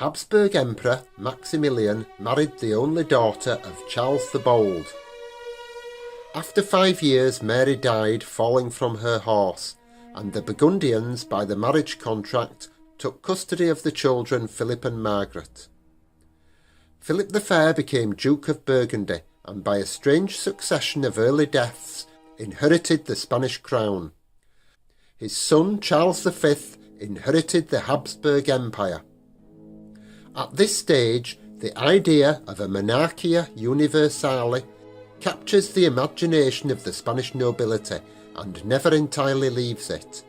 Habsburg Emperor Maximilian married the only daughter of Charles the Bold. After 5 years, Mary died falling from her horse, and the Burgundians, by the marriage contract, took custody of the children Philip and Margaret. Philip the Fair became Duke of Burgundy, and by a strange succession of early deaths, inherited the Spanish crown. His son Charles V inherited the Habsburg Empire. At this stage, the idea of a monarchia universale captures the imagination of the Spanish nobility and never entirely leaves it.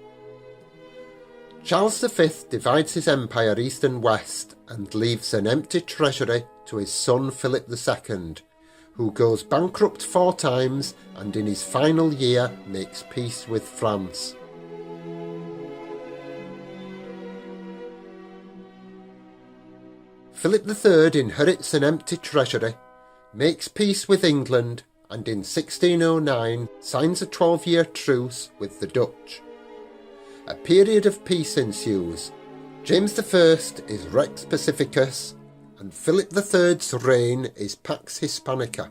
Charles V divides his empire east and west and leaves an empty treasury to his son Philip II, who goes bankrupt 4 times and in his final year makes peace with France. Philip III inherits an empty treasury, makes peace with England, and in 1609 signs a 12-year truce with the Dutch. A period of peace ensues. James I is Rex Pacificus, and Philip III's reign is Pax Hispanica.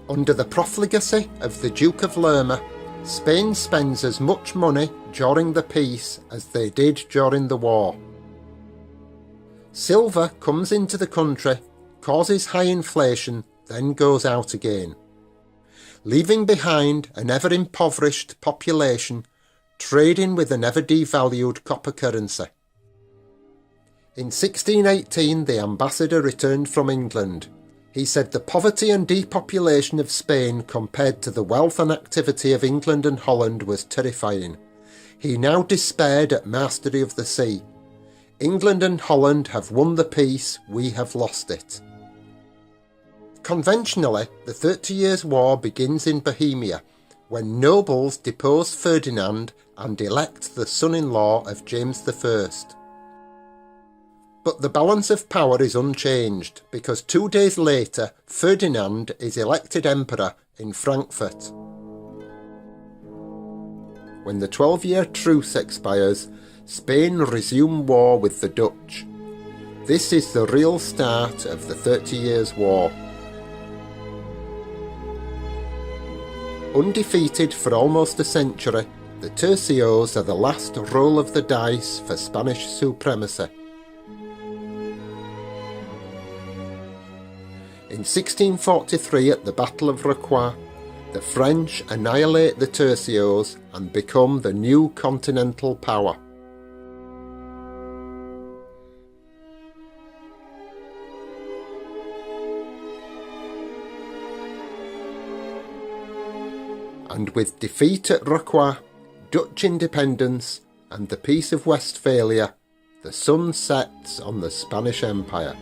Under the profligacy of the Duke of Lerma, Spain spends as much money during the peace as they did during the war. Silver comes into the country, causes high inflation, then goes out again, leaving behind an ever-impoverished population trading with an ever-devalued copper currency. In 1618 the ambassador returned from England. He said the poverty and depopulation of Spain compared to the wealth and activity of England and Holland was terrifying. He now despaired at mastery of the sea. England and Holland have won the peace, we have lost it. Conventionally, the 30 Years' War begins in Bohemia, when nobles depose Ferdinand and elect the son-in-law of James I. But the balance of power is unchanged, because 2 days later Ferdinand is elected emperor in Frankfurt. When the 12-year truce expires, Spain resume war with the Dutch. This is the real start of the 30 Years' War. Undefeated for almost a century, the tercios are the last roll of the dice for Spanish supremacy. In 1643 at the Battle of Rocroi, the French annihilate the tercios and become the new continental power. And with defeat at Rocroi, Dutch independence, and the Peace of Westphalia, the sun sets on the Spanish Empire.